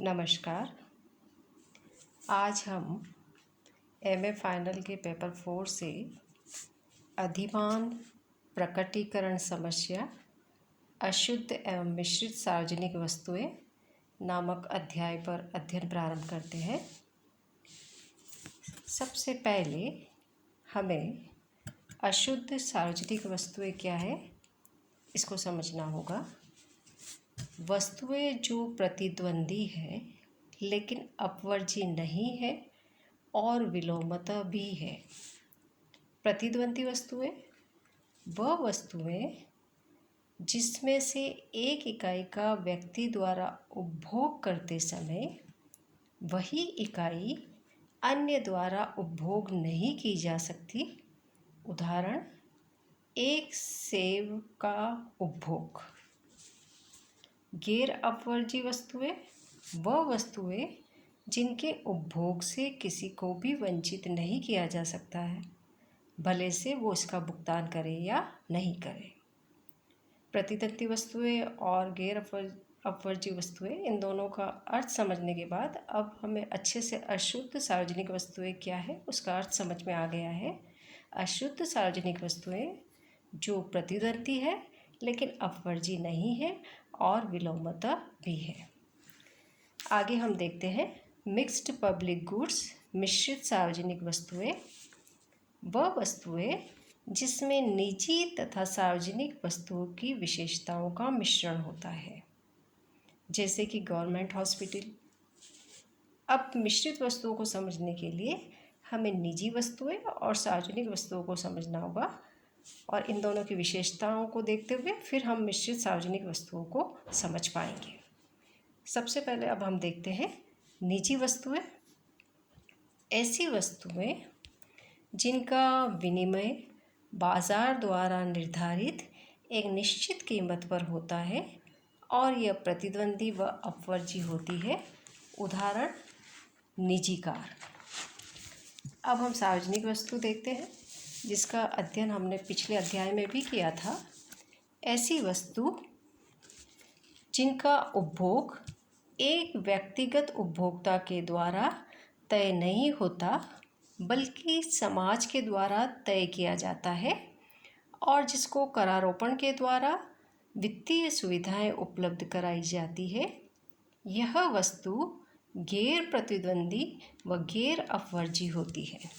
नमस्कार। आज हम एमए फाइनल के पेपर 4 से अधिमान प्रकटीकरण समस्या अशुद्ध एवं मिश्रित सार्वजनिक वस्तुएं नामक अध्याय पर अध्ययन प्रारंभ करते हैं। सबसे पहले हमें अशुद्ध सार्वजनिक वस्तुएं क्या है इसको समझना होगा। वस्तुएं जो प्रतिद्वंदी है लेकिन अपवर्जी नहीं है और विलोमतः भी है। प्रतिद्वंदी वस्तुएं वह वस्तुएं जिसमें से एक इकाई का व्यक्ति द्वारा उपभोग करते समय वही इकाई अन्य द्वारा उपभोग नहीं की जा सकती। उदाहरण, एक सेब का उपभोग। गैर अपवर्जी वस्तुएं वह वस्तुएं जिनके उपभोग से किसी को भी वंचित नहीं किया जा सकता है, भले से वो इसका भुगतान करे या नहीं करे। प्रतिद्वंदी वस्तुएं और गैर अपवर्जी वस्तुएं, इन दोनों का अर्थ समझने के बाद अब हमें अच्छे से अशुद्ध सार्वजनिक वस्तुएं क्या है उसका अर्थ समझ में आ गया है। अशुद्ध सार्वजनिक वस्तुएं जो प्रतिद्वंदी है लेकिन अपवर्जी नहीं है और विलोमतः भी है। आगे हम देखते हैं मिक्स्ड पब्लिक गुड्स, मिश्रित सार्वजनिक वस्तुएं वह वस्तुएं जिसमें निजी तथा सार्वजनिक वस्तुओं की विशेषताओं का मिश्रण होता है, जैसे कि गवर्नमेंट हॉस्पिटल। अब मिश्रित वस्तुओं को समझने के लिए हमें निजी वस्तुएं और सार्वजनिक वस्तुओं को समझना होगा और इन दोनों की विशेषताओं को देखते हुए फिर हम मिश्रित सार्वजनिक वस्तुओं को समझ पाएंगे। सबसे पहले अब हम देखते हैं निजी वस्तुएं। ऐसी वस्तुएं जिनका विनिमय बाजार द्वारा निर्धारित एक निश्चित कीमत पर होता है और यह प्रतिद्वंदी व अपवर्जी होती है। उदाहरण, निजी कार। अब हम सार्वजनिक वस्तु देखते हैं जिसका अध्ययन हमने पिछले अध्याय में भी किया था। ऐसी वस्तु जिनका उपभोग एक व्यक्तिगत उपभोक्ता के द्वारा तय नहीं होता बल्कि समाज के द्वारा तय किया जाता है और जिसको करारोपण के द्वारा वित्तीय सुविधाएं उपलब्ध कराई जाती है, यह वस्तु गैर प्रतिद्वंदी व गैर अपवर्जी होती है।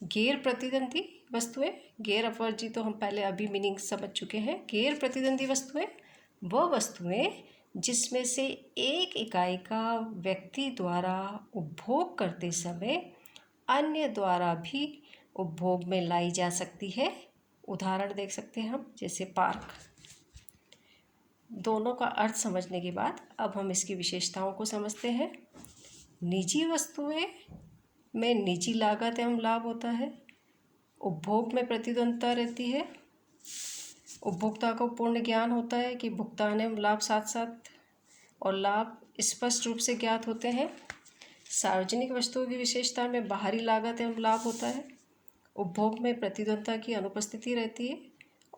गैर प्रतिद्वंदी वस्तुएं, गैर अपवर्जी तो हम पहले अभी मीनिंग समझ चुके हैं। गैर प्रतिद्वंदी वस्तुएं वह वस्तुएं जिसमें से एक इकाई का व्यक्ति द्वारा उपभोग करते समय अन्य द्वारा भी उपभोग में लाई जा सकती है। उदाहरण देख सकते हैं हम, जैसे पार्क। दोनों का अर्थ समझने के बाद अब हम इसकी विशेषताओं को समझते हैं। निजी वस्तुएं में निजी लागत एवं लाभ होता है। उपभोग में प्रतिद्वंद्विता रहती है। उपभोक्ता को पूर्ण ज्ञान होता है कि भुगतान एवं लाभ साथ साथ और लाभ स्पष्ट रूप से ज्ञात होते हैं। सार्वजनिक वस्तुओं की विशेषता में बाहरी लागत एवं लाभ होता है। उपभोग में प्रतिद्वंद्विता की अनुपस्थिति रहती है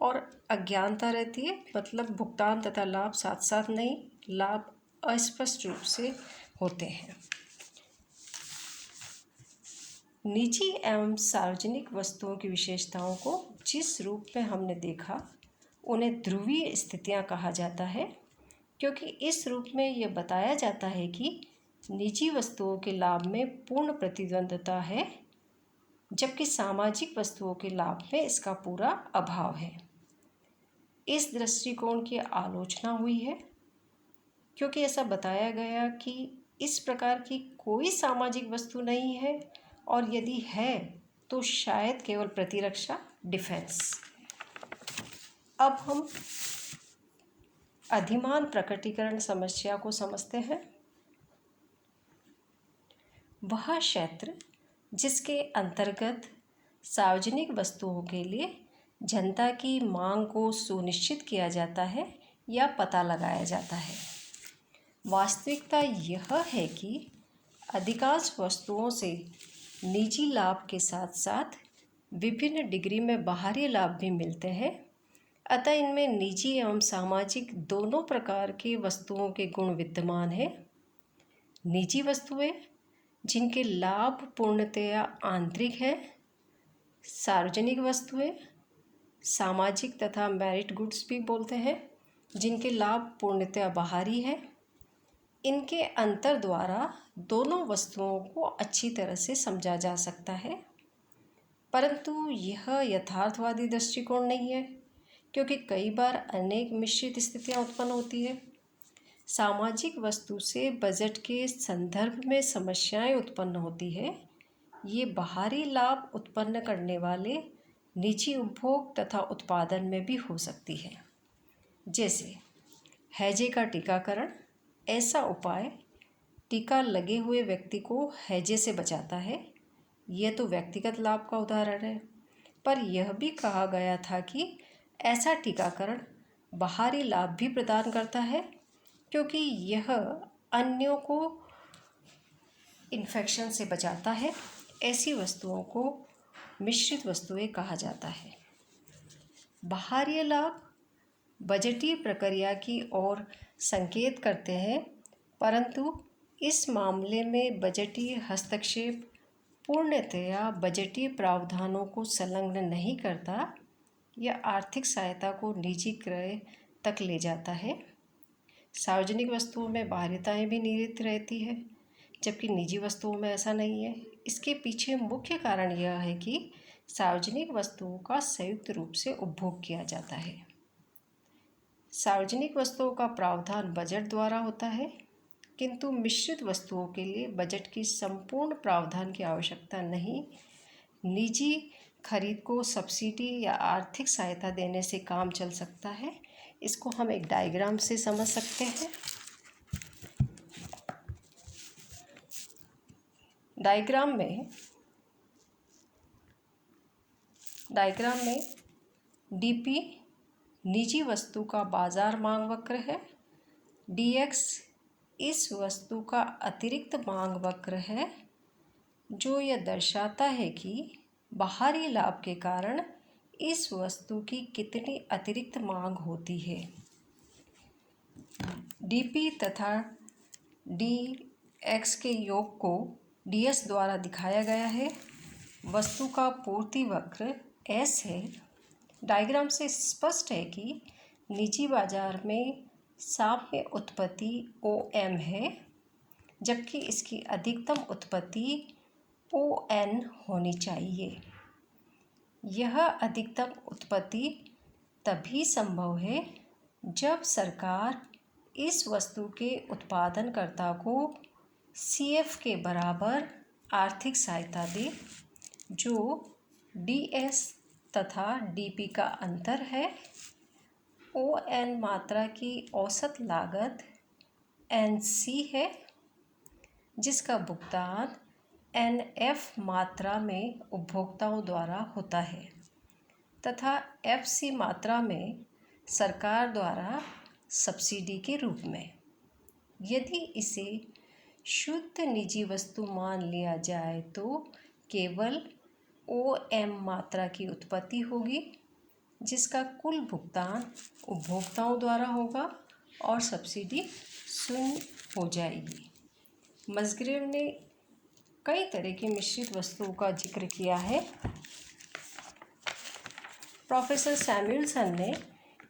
और अज्ञानता रहती है, मतलब भुगतान तथा लाभ साथ साथ नहीं, लाभ अस्पष्ट रूप से होते हैं। निजी एवं सार्वजनिक वस्तुओं की विशेषताओं को जिस रूप में हमने देखा उन्हें ध्रुवीय स्थितियां कहा जाता है, क्योंकि इस रूप में यह बताया जाता है कि निजी वस्तुओं के लाभ में पूर्ण प्रतिद्वंद्विता है जबकि सामाजिक वस्तुओं के लाभ में इसका पूरा अभाव है। इस दृष्टिकोण की आलोचना हुई है क्योंकि ऐसा बताया गया कि इस प्रकार की कोई सामाजिक वस्तु नहीं है और यदि है तो शायद केवल प्रतिरक्षा, डिफेंस। अब हम अधिमान प्रकटीकरण समस्या को समझते हैं। वह क्षेत्र जिसके अंतर्गत सार्वजनिक वस्तुओं के लिए जनता की मांग को सुनिश्चित किया जाता है या पता लगाया जाता है। वास्तविकता यह है कि अधिकांश वस्तुओं से निजी लाभ के साथ साथ विभिन्न डिग्री में बाहरी लाभ भी मिलते हैं। अतः इनमें निजी एवं सामाजिक दोनों प्रकार की वस्तुओं के गुण विद्यमान हैं। निजी वस्तुएं जिनके लाभ पूर्णतया आंतरिक है। सार्वजनिक वस्तुएं, सामाजिक तथा मेरिट गुड्स भी बोलते हैं, जिनके लाभ पूर्णतया बाहरी है। इनके अंतर द्वारा दोनों वस्तुओं को अच्छी तरह से समझा जा सकता है, परंतु यह यथार्थवादी दृष्टिकोण नहीं है, क्योंकि कई बार अनेक मिश्रित स्थितियां उत्पन्न होती है। सामाजिक वस्तु से बजट के संदर्भ में समस्याएं उत्पन्न होती है। ये बाहरी लाभ उत्पन्न करने वाले निजी उपभोग तथा उत्पादन में भी हो सकती है। जैसे हैजे का टीकाकरण, ऐसा उपाय टीका लगे हुए व्यक्ति को हैजे से बचाता है। यह तो व्यक्तिगत लाभ का उदाहरण है, पर यह भी कहा गया था कि ऐसा टीकाकरण बाहरी लाभ भी प्रदान करता है, क्योंकि यह अन्यों को इन्फेक्शन से बचाता है। ऐसी वस्तुओं को मिश्रित वस्तुएं कहा जाता है। बाहरी लाभ बजटीय प्रक्रिया की ओर संकेत करते हैं, परंतु इस मामले में बजटीय हस्तक्षेप पूर्णतया बजटीय प्रावधानों को संलग्न नहीं करता या आर्थिक सहायता को निजी क्रय तक ले जाता है। सार्वजनिक वस्तुओं में बाह्यताएं भी निहित रहती है, जबकि निजी वस्तुओं में ऐसा नहीं है। इसके पीछे मुख्य कारण यह है कि सार्वजनिक वस्तुओं का संयुक्त रूप से उपभोग किया जाता है। सार्वजनिक वस्तुओं का प्रावधान बजट द्वारा होता है, किंतु मिश्रित वस्तुओं के लिए बजट की संपूर्ण प्रावधान की आवश्यकता नहीं। निजी खरीद को सब्सिडी या आर्थिक सहायता देने से काम चल सकता है। इसको हम एक डायग्राम से समझ सकते हैं। डायग्राम में डीपी निजी वस्तु का बाजार मांग वक्र है। डीएक्स इस वस्तु का अतिरिक्त मांग वक्र है, जो यह दर्शाता है कि बाहरी लाभ के कारण इस वस्तु की कितनी अतिरिक्त मांग होती है। डीपी तथा डीएक्स के योग को डीएस द्वारा दिखाया गया है। वस्तु का पूर्ति वक्र एस है। डायग्राम से स्पष्ट है कि निजी बाजार में साम्य उत्पत्ति OM है, जबकि इसकी अधिकतम उत्पत्ति ON होनी चाहिए। यह अधिकतम उत्पत्ति तभी संभव है जब सरकार इस वस्तु के उत्पादनकर्ता को CF के बराबर आर्थिक सहायता दे, जो DS तथा DP का अंतर है। ON मात्रा की औसत लागत NC है, जिसका भुगतान NF मात्रा में उपभोक्ताओं द्वारा होता है, तथा FC मात्रा में सरकार द्वारा सब्सिडी के रूप में। यदि इसे शुद्ध निजी वस्तु मान लिया जाए तो केवल OM मात्रा की उत्पत्ति होगी, जिसका कुल भुगतान उपभोक्ताओं द्वारा होगा और सब्सिडी शून्य हो जाएगी। मस्ग्रेव ने कई तरह की मिश्रित वस्तुओं का जिक्र किया है। प्रोफेसर सैमुएल्सन ने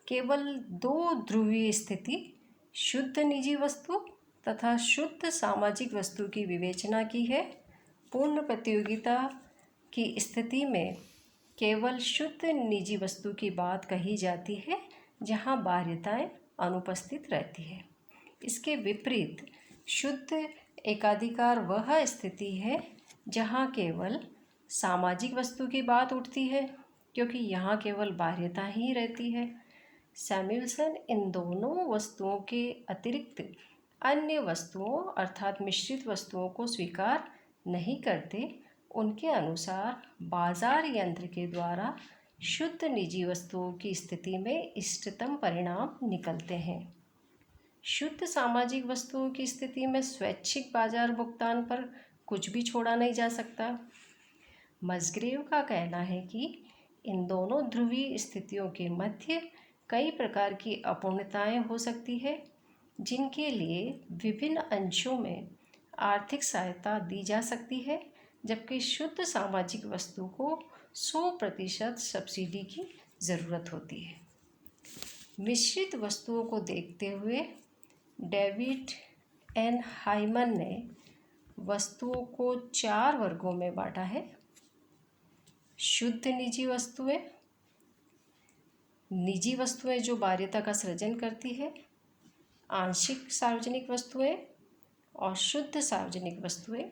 केवल 2 ध्रुवीय स्थिति, शुद्ध निजी वस्तु तथा शुद्ध सामाजिक वस्तु की विवेचना की है। पूर्ण प्रतियोगिता की स्थिति में केवल शुद्ध निजी वस्तु की बात कही जाती है, जहां बाह्यताएं अनुपस्थित रहती है। इसके विपरीत शुद्ध एकाधिकार वह स्थिति है जहां केवल सामाजिक वस्तु की बात उठती है, क्योंकि यहाँ केवल बाह्यता ही रहती है। सैमुएल्सन इन दोनों वस्तुओं के अतिरिक्त अन्य वस्तुओं अर्थात मिश्रित वस्तुओं को स्वीकार नहीं करते। उनके अनुसार बाजार यंत्र के द्वारा शुद्ध निजी वस्तुओं की स्थिति में इष्टतम परिणाम निकलते हैं। शुद्ध सामाजिक वस्तुओं की स्थिति में स्वैच्छिक बाजार भुगतान पर कुछ भी छोड़ा नहीं जा सकता। मस्ग्रेव का कहना है कि इन दोनों ध्रुवीय स्थितियों के मध्य कई प्रकार की अपूर्णताएं हो सकती है, जिनके लिए विभिन्न अंशों में आर्थिक सहायता दी जा सकती है, जबकि शुद्ध सामाजिक वस्तु को 100% सब्सिडी की ज़रूरत होती है। मिश्रित वस्तुओं को देखते हुए डेविड एन हाइमन ने वस्तुओं को 4 वर्गों में बांटा है। शुद्ध निजी वस्तुएं जो बाध्यता का सृजन करती है, आंशिक सार्वजनिक वस्तुएं और शुद्ध सार्वजनिक वस्तुएं।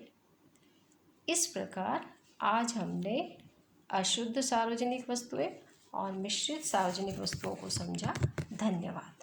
इस प्रकार आज हमने अशुद्ध सार्वजनिक वस्तुएं और मिश्रित सार्वजनिक वस्तुओं को समझा। धन्यवाद।